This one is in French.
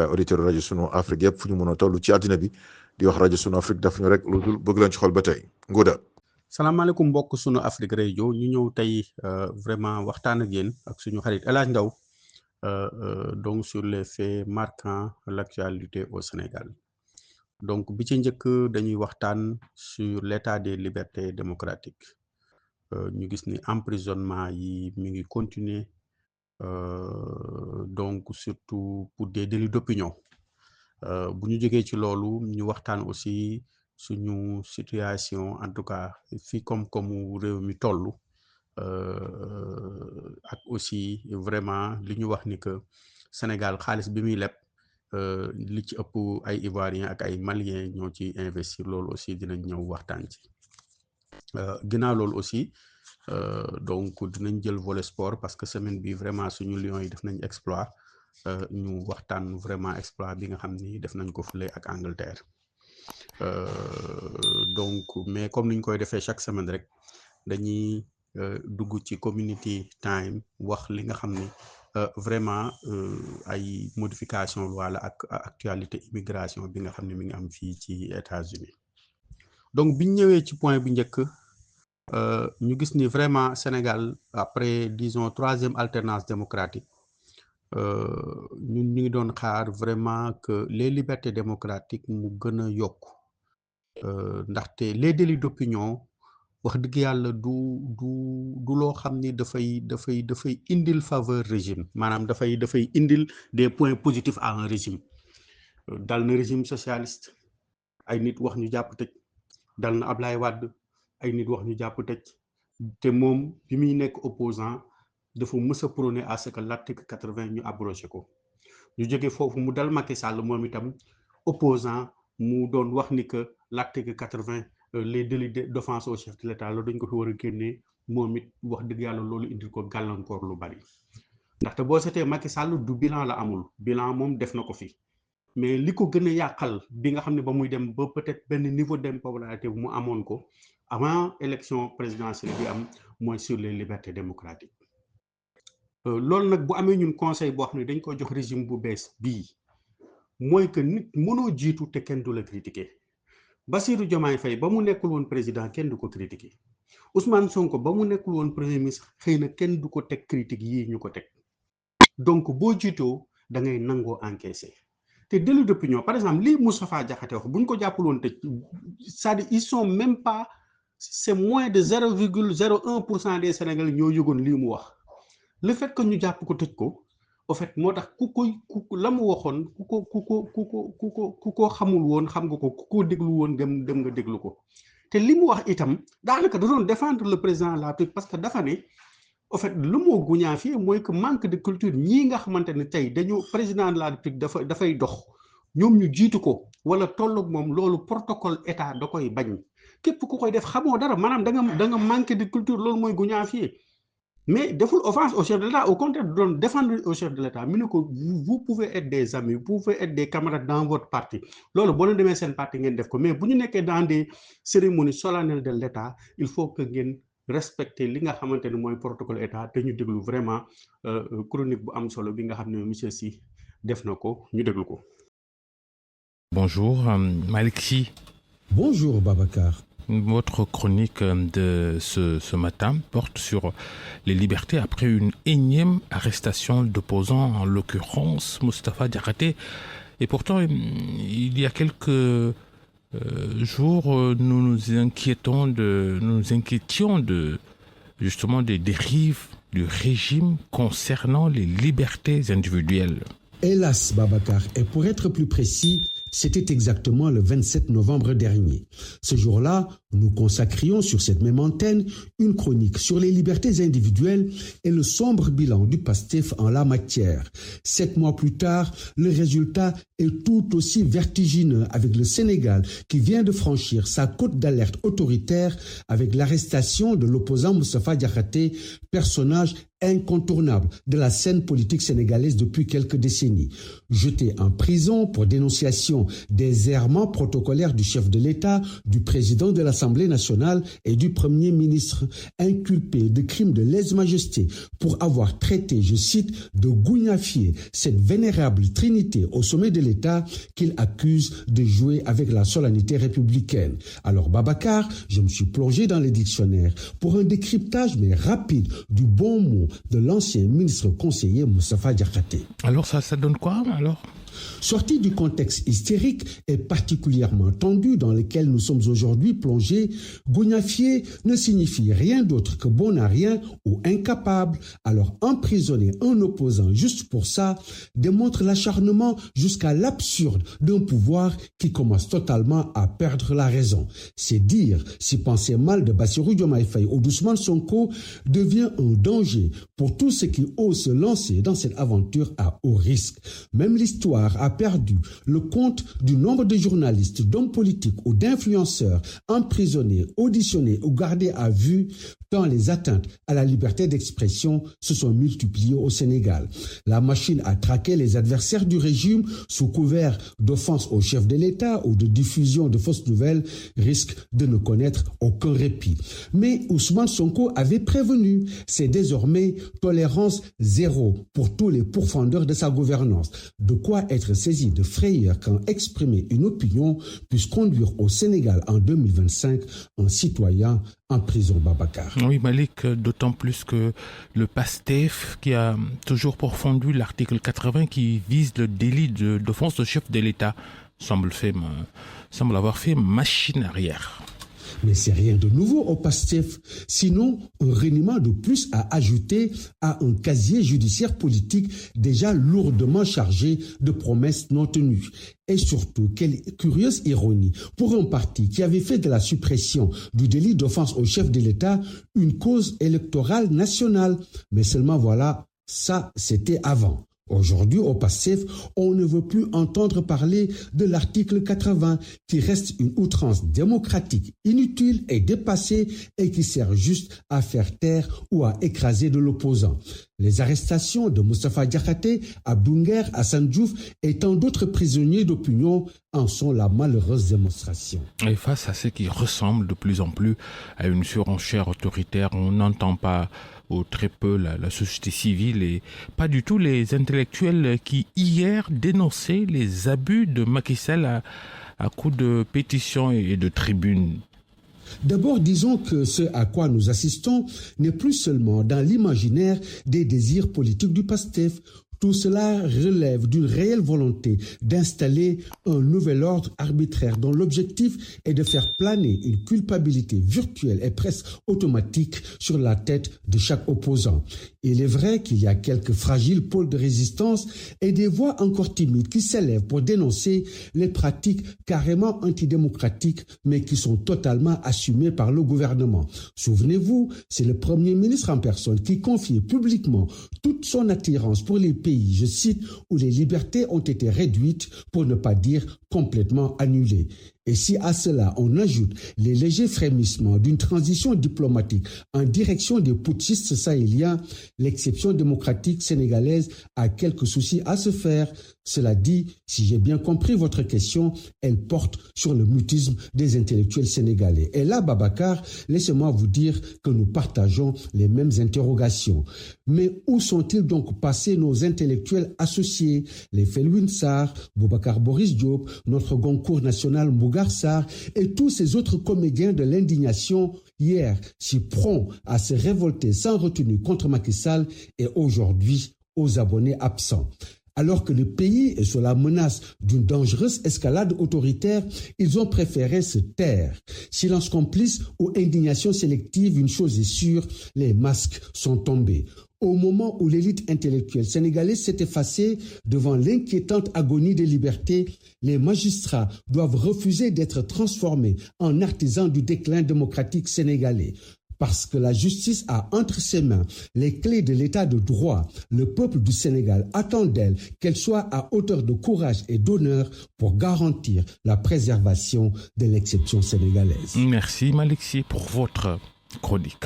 auditeur rajo Sunu Afrique yëpp fu ñu mën a toll ci àddina bi di wax rajo Sunu Afrique daf ñu rek lu dul bëgg leen ci xol ba tey Ngouda. salaamaaleykum mbokk Sunu Afrique rajo ñu ñëw tey vraiment waxtaan ak yéen ak suñu xarit El Hadj Ndaw donc sur les faits marquants l'actualité au Sénégal. Donc bi ci njëkk dañuy waxtaan sur l'état des libertés démocratiques ñu gis ni emprisonnement yi mi ngi continuer donc surtout pour des délits d'opinion bu ñu jógee ci loolu ñu waxtaan aussi suñu situation en tout cas fii comme réew mi toll ak aussi vraiment li ñu wax ni que Sénégal xaalis bi muy leb li ci ëpp ay Ivoiriens ak ay Maliens ñoo ci investir loolu aussi dinañ ñëw waxtaan ci ginnaaw loolu aussi donc dinañ jël volet sport parce que semaine bi vraiment suñu Lions yi def nañ exploit ñu waxtaan vraiment exploit bi nga xam ni def nañ ko fële ak Angleterre donc mais comme niñ koy defee chaque semaine rek dañuy dugg ci community time wax li nga xam ni vraiment ay modification loi la ak actualité immigration bi nga xam ne mi ngi am fii ci États-Unis donc biñ ñëwee ci point bi njëkk ñu gis ni vraiment Sénégal après disons troisième alternance démocratique ñun ñu ngi doon xaar vraiment que les libertés démocratiques mu gën a yokk ndaxte les délits d'opinion wax dëgg yàlla du loo xam ni dafay indil faveur régime maanaam dafay indil des points positifs à un régime dal na régime socialiste ay nit wax ñu jàpp tëj dal na Ablaye Wade ay nit wax ñu jàpp tëj te moom bi muy nekk opposant dafa mës a prôner à ce que l'article 80 ñu abrogé ko ñu jóge foofu mu dal Macky Sall moom itam opposant mu doon wax ni que l'article 80 les délits d'offense au chef de l'État loolu dañ ko fi war a génnee moom it wax dëgg yàlla loolu indil ko gàllankoor lu bari ndaxte boo seetee Macky Sall du bilan la amul bilan moom def na ko fi mais li ko gën a yàqal bi nga xam ne ba muy dem ba peut-être benn niveau d'impopularité bu mu amoon ko avant élection présidentielle bi am mooy sur les libertés démocratiques loolu nag bu amee ñun conseil boo xam ne dañ ko jox régime bu bees bii mooy que nit mënoo jiitu te kenn du la critiquer Bassirou Diomaye Faye ba mu nekkul woon président kenn du ko critiquer Ousmane Sonko ba mu nekkul woon premier ministre xëy na kenn du ko teg critique yii ñu ko teg donc boo jiitoo da ngay nangoo encaisser te délit d'opinion par exemple lii Moustapha Diakhaté wax bu ñu ko jàppul woon tëj c'est-à-dire ils sont même pas c'est moins de 0,01% des Sénégalais ñoo yëgoon lii mu wax le fait que ñu jàpp ko tëj ko au fait moo tax ku la mu waxoon ku ko xamul woon xam nga ko ku ko déglu woon dem nga déglu ko te li mu wax itam daanaka da doon défendre le président de la République parce que dafa ne au fait lu moo guñaa fii mooy que manque de culture ñii nga xamante ne tey dañu président de la République dafay dox ñoom ñu jiitu ko wala tolloog moom loolu protocole état da koy bañ képp ku koy def xamoo dara maanaam da nga manque de culture loolu mooy guñaa fii mais deful offense au chef de l'État au contraire doon défendre au chef de l'État mu ne ko vous pouvez être des amis vous pouvez être des camarades dans votre parti loolu boo leen demee seen parti ngeen def ko mais bu ñu nekkee dans des cérémonies solennelles de l'État il faut que ngeen respecter li nga xamante ne mooy protocole état te ñu déglu vraiment chronique bu am solo bi nga xam ne monsieur Sy def na ko ñu déglu ko. Bonjour Malick Sy. Bonjour Babacar. Votre chronique de ce matin porte sur les libertés après une énième arrestation d'opposants, en l'occurrence Moustapha Diakhaté. Et pourtant, il y a quelques jours, nous nous inquiétions de justement des dérives du régime concernant les libertés individuelles. Hélas, Babacar, et pour être plus précis, c'était exactement le 27 novembre dernier. Ce jour-là, nous consacrions sur cette même antenne une chronique sur les libertés individuelles et le sombre bilan du PASTEF en la matière. 7 mois plus tard, le résultat est tout aussi vertigineux avec le Sénégal qui vient de franchir sa cote d'alerte autoritaire avec l'arrestation de l'opposant Moustapha Diakhaté, personnage incontournable de la scène politique sénégalaise depuis quelques décennies. Jeté en prison pour dénonciation des errements protocolaires du chef de l'État, du président de l'Assemblée nationale et du Premier ministre, inculpé de crimes de lèse-majesté pour avoir traité, je cite, de gougnafier cette vénérable trinité au sommet de l'État qu'il accuse de jouer avec la solennité républicaine. Alors Babacar, je me suis plongé dans les dictionnaires pour un décryptage mais rapide du bon mot de l'ancien ministre conseiller Moustapha Diakhaté. Alors ça donne quoi alors ? Sorti du contexte hystérique et particulièrement tendu dans lequel nous sommes aujourd'hui plongés, gougnafier ne signifie rien d'autre que bon à rien ou incapable. Alors emprisonner un opposant juste pour ça démontre l'acharnement jusqu'à l'absurde d'un pouvoir qui commence totalement à perdre la raison. C'est dire si penser mal de Bassirou Diomaye Faye ou d'Ousmane Sonko devient un danger pour tous ceux qui osent se lancer dans cette aventure à haut risque. Même l'histoire a perdu le compte du nombre de journalistes, d'hommes politiques ou d'influenceurs emprisonnés, auditionnés ou gardés à vue tant les atteintes à la liberté d'expression se sont multipliées au Sénégal. La machine à traquer les adversaires du régime sous couvert d'offenses au chef de l'État ou de diffusion de fausses nouvelles risque de ne connaître aucun répit. Mais Ousmane Sonko avait prévenu, c'est désormais tolérance zéro pour tous les pourfendeurs de sa gouvernance. De quoi être saisi de frayeur quand exprimer une opinion puisse conduire au Sénégal en 2025 un citoyen en prison, Babacar. Oui, Malik, d'autant plus que le PASTEF, qui a toujours pourfendu l'article 80 qui vise le délit d'offense de chef de l'État, semble avoir fait machine arrière. Mais c'est rien de nouveau au PASTEF, sinon un reniement de plus à ajouter à un casier judiciaire politique déjà lourdement chargé de promesses non tenues. Et surtout, quelle curieuse ironie pour un parti qui avait fait de la suppression du délit d'offense au chef de l'État une cause électorale nationale. Mais seulement voilà, ça c'était avant. Aujourd'hui, au PASTEF, on ne veut plus entendre parler de l'article 80 qui reste une outrance démocratique inutile et dépassée et qui sert juste à faire taire ou à écraser de l'opposant. Les arrestations de Moustapha Diakhaté, Abdou Nguer, Assane Diouf et tant d'autres prisonniers d'opinion en sont la malheureuse démonstration. Et face à ce qui ressemble de plus en plus à une surenchère autoritaire, on n'entend pas ou très peu la société civile et pas du tout les intellectuels qui hier dénonçaient les abus de Macky Sall à coups de pétitions et de tribunes. D'abord, disons que ce à quoi nous assistons n'est plus seulement dans l'imaginaire des désirs politiques du PASTEF. Tout cela relève d'une réelle volonté d'installer un nouvel ordre arbitraire dont l'objectif est de faire planer une culpabilité virtuelle et presque automatique sur la tête de chaque opposant. Il est vrai qu'il y a quelques fragiles pôles de résistance et des voix encore timides qui s'élèvent pour dénoncer les pratiques carrément antidémocratiques mais qui sont totalement assumées par le gouvernement. Souvenez-vous, c'est le Premier ministre en personne qui confiait publiquement toute son attirance pour les pays, je cite, où les libertés ont été réduites, pour ne pas dire complètement annulées. Et si à cela on ajoute les légers frémissements d'une transition diplomatique en direction des putschistes sahéliens, l'exception démocratique sénégalaise a quelques soucis à se faire. Cela dit, si j'ai bien compris votre question, elle porte sur le mutisme des intellectuels sénégalais. Et là, Babacar, laissez-moi vous dire que nous partageons les mêmes interrogations. Mais où sont-ils donc passés nos intellectuels associés? Les Felwine Sarr, Boubacar Boris Diop, notre Goncourt national Mbougar Sarr et tous ces autres comédiens de l'indignation hier, si prompts à se révolter sans retenue contre Macky Sall et aujourd'hui aux abonnés absents. Alors que le pays est sous la menace d'une dangereuse escalade autoritaire, ils ont préféré se taire. Silence complice ou indignation sélective, une chose est sûre, les masques sont tombés. Au moment où l'élite intellectuelle sénégalaise s'est effacée devant l'inquiétante agonie des libertés, les magistrats doivent refuser d'être transformés en artisans du déclin démocratique sénégalais. Parce que la justice a entre ses mains les clés de l'état de droit, le peuple du Sénégal attend d'elle qu'elle soit à hauteur de courage et d'honneur pour garantir la préservation de l'exception sénégalaise. Merci Malexi pour votre chronique.